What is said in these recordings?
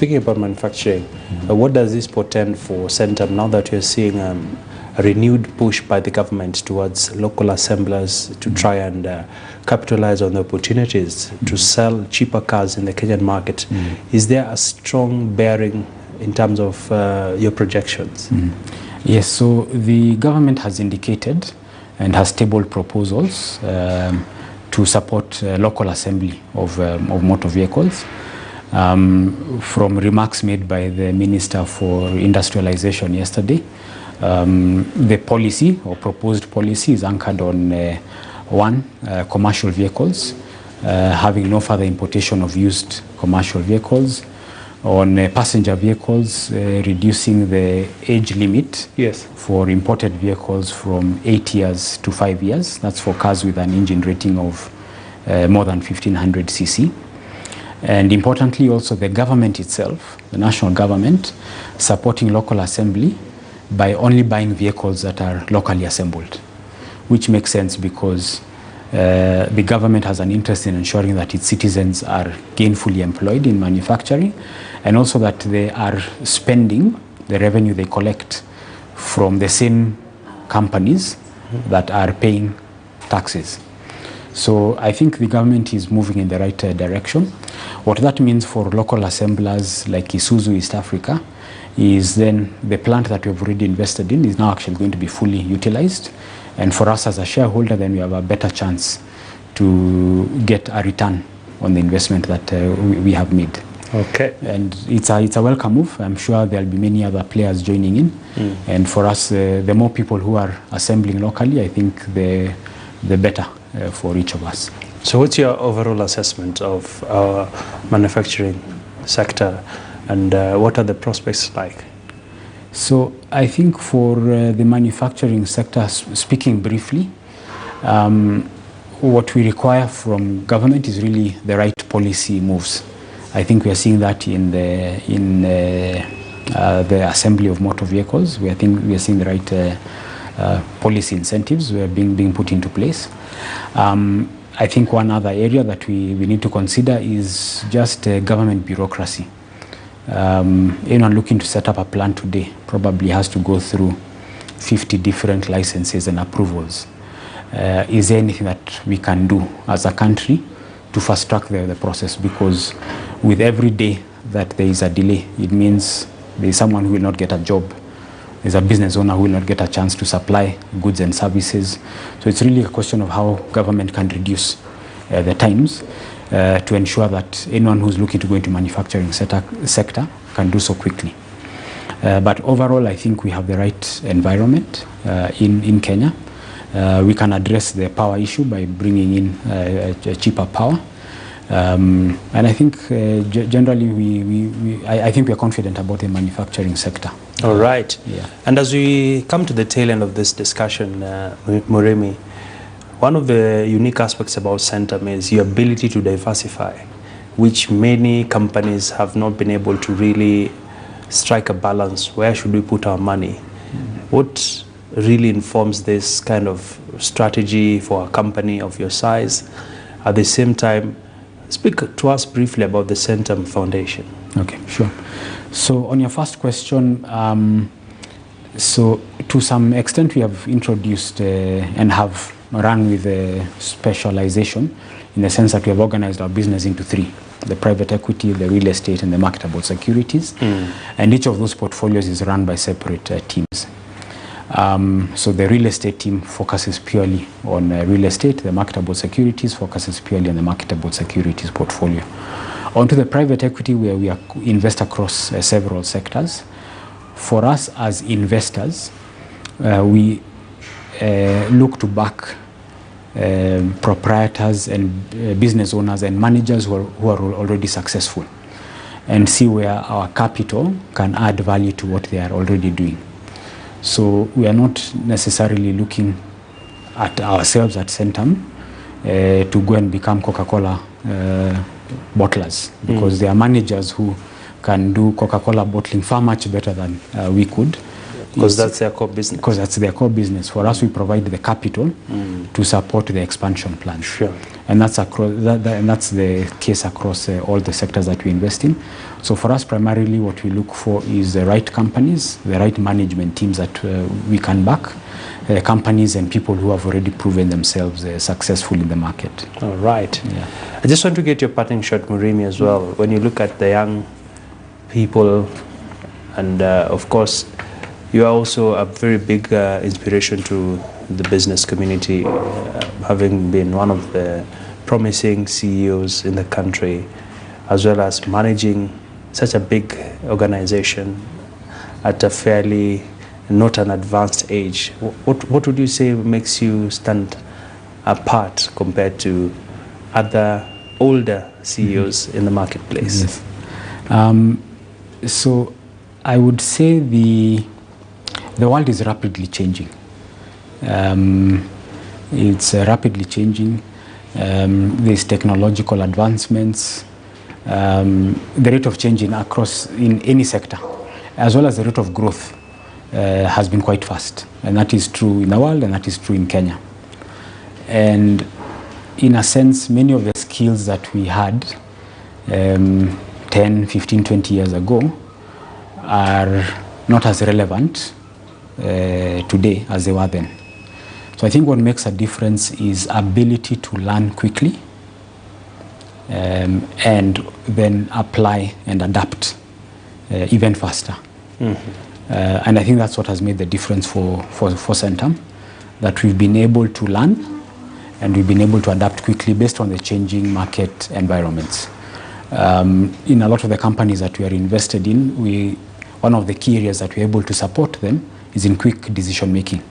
speaking about manufacturing, what does this portend for Centum now that you're seeing a renewed push by the government towards local assemblers to try and capitalize on the opportunities to sell cheaper cars in the Kenyan market? Is there a strong bearing in terms of your projections? Yes, so the government has indicated and has tabled proposals to support local assembly of motor vehicles. From remarks made by the Minister for Industrialization yesterday, the policy or proposed policy is anchored on commercial vehicles, having no further importation of used commercial vehicles. On passenger vehicles, reducing the age limit for imported vehicles from 8 years to 5 years. That's for cars with an engine rating of more than 1500 cc. And importantly also the government itself, the national government, supporting local assembly by only buying vehicles that are locally assembled, which makes sense because the government has an interest in ensuring that its citizens are gainfully employed in manufacturing, and also that they are spending the revenue they collect from the same companies that are paying taxes. So I think the government is moving in the right direction. What that means for local assemblers like Isuzu East Africa is then the plant that we've already invested in is now actually going to be fully utilized. And for us as a shareholder, then we have a better chance to get a return on the investment that we have made. Okay. And it's a welcome move. I'm sure there'll be many other players joining in. And for us, the more people who are assembling locally, I think the better for each of us. So what's your overall assessment of our manufacturing sector, and what are the prospects like? So I think for the manufacturing sector, speaking briefly, what we require from government is really the right policy moves. I think we are seeing that in the assembly of motor vehicles. We are seeing the right policy incentives being put into place. I think one other area that we need to consider is just government bureaucracy. Anyone looking to set up a plant today probably has to go through 50 different licenses and approvals. Is there anything that we can do as a country to fast track the process? Because with every day that there is a delay, it means there is someone who will not get a job. There's a business owner who will not get a chance to supply goods and services. So it's really a question of how government can reduce the times to ensure that anyone who's looking to go into manufacturing sector can do so quickly. But overall, I think we have the right environment in Kenya. We can address the power issue by bringing in cheaper power. And I think generally I think we are confident about the manufacturing sector. All right. Yeah. And as we come to the tail end of this discussion, Murimi, one of the unique aspects about Centum is your ability to diversify, which many companies have not been able to really strike a balance. Where should we put our money? What really informs this kind of strategy for a company of your size? At the same time, speak to us briefly about the Centum Foundation. Okay, sure. So on your first question, so to some extent we have introduced and have run with a specialization in the sense that we have organized our business into three: the private equity, the real estate, and the marketable securities. And each of those portfolios is run by separate teams. So the real estate team focuses purely on real estate. The marketable securities focuses purely on the marketable securities portfolio. Onto the private equity, where we invest across several sectors. For us as investors, we look to back proprietors and business owners and managers who are already successful, and see where our capital can add value to what they are already doing. So we are not necessarily looking at ourselves at Centum to go and become Coca-Cola bottlers, because there are managers who can do Coca-Cola bottling far much better than we could. Because that's their core business. Because that's their core business. For us, we provide the capital to support the expansion plan. Sure. And that's the case across all the sectors that we invest in. So for us, primarily what we look for is the right companies, the right management teams that we can back, companies and people who have already proven themselves successful in the market. All right. Yeah. I just want to get your parting shot, Murimi, as well. When you look at the young people, and of course, you are also a very big inspiration to the business community, having been one of the promising CEOs in the country, as well as managing such a big organization at a fairly not an advanced age. What would you say makes you stand apart compared to other older CEOs in the marketplace? Yes. So I would say the world is rapidly changing. It's rapidly changing. There's technological advancements. The rate of change in any sector, as well as the rate of growth, has been quite fast. And that is true in the world, and that is true in Kenya. And in a sense, many of the skills that we had 10, 15, 20 years ago are not as relevant today as they were then. So I think what makes a difference is ability to learn quickly and then apply and adapt even faster. And I think that's what has made the difference for Centum, that we've been able to learn and we've been able to adapt quickly based on the changing market environments. In a lot of the companies that we are invested in, one of the key areas that we're able to support them is in quick decision making.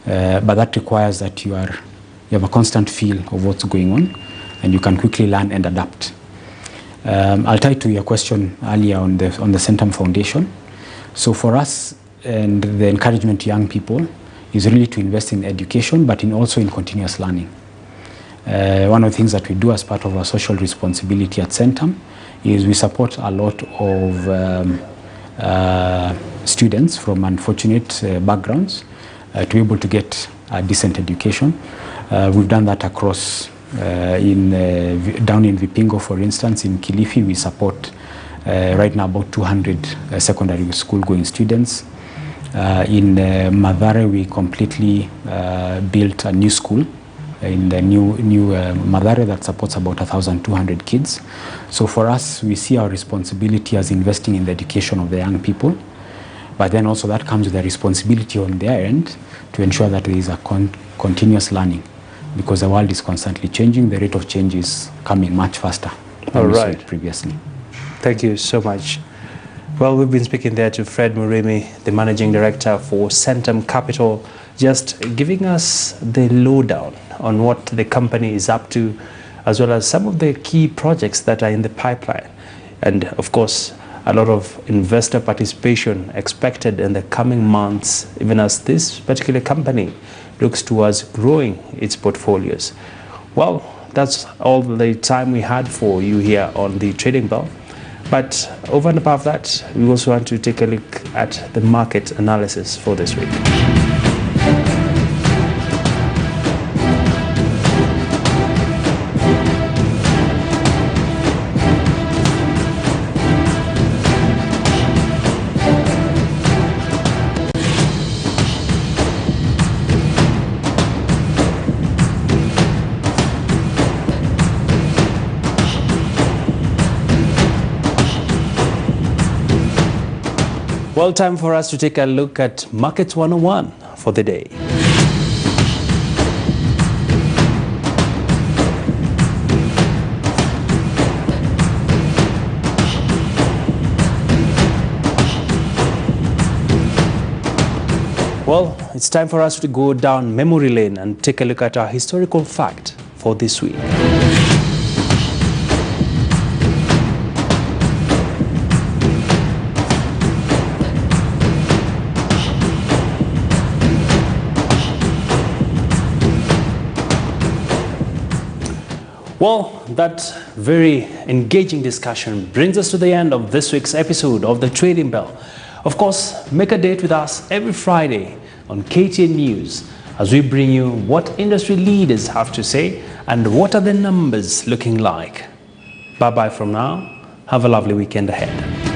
But that requires that you have a constant feel of what's going on, and you can quickly learn and adapt. I'll tie to your question earlier on the Centum Foundation. So for us, and the encouragement to young people is really to invest in education, but also in continuous learning. One of the things that we do as part of our social responsibility at Centum is we support a lot of students from unfortunate backgrounds to be able to get a decent education. We've done that across down in Vipingo, for instance. In Kilifi, we support right now about 200 secondary school going students. In Mathare, we completely built a new school in the new Mathare that supports about 1,200 kids. So for us, we see our responsibility as investing in the education of the young people, but then also that comes with a responsibility on their end to ensure that there is a continuous learning, because the world is constantly changing. The rate of change is coming much faster than we saw it previously. Thank you so much. Well, we've been speaking there to Fred Murimi, the Managing Director for Centum Capital, just giving us the lowdown on what the company is up to, as well as some of the key projects that are in the pipeline. And of course, a lot of investor participation expected in the coming months, even as this particular company looks towards growing its portfolios. Well, that's all the time we had for you here on the Trading Bell. But over and above that, we also want to take a look at the market analysis for this week. Well, time for us to take a look at Markets 101 for the day. Well, it's time for us to go down memory lane and take a look at our historical fact for this week. Well, that very engaging discussion brings us to the end of this week's episode of the Trading Bell. Of course, make a date with us every Friday on KTN News as we bring you what industry leaders have to say And what are the numbers looking like? Bye-bye from now. Have a lovely weekend ahead.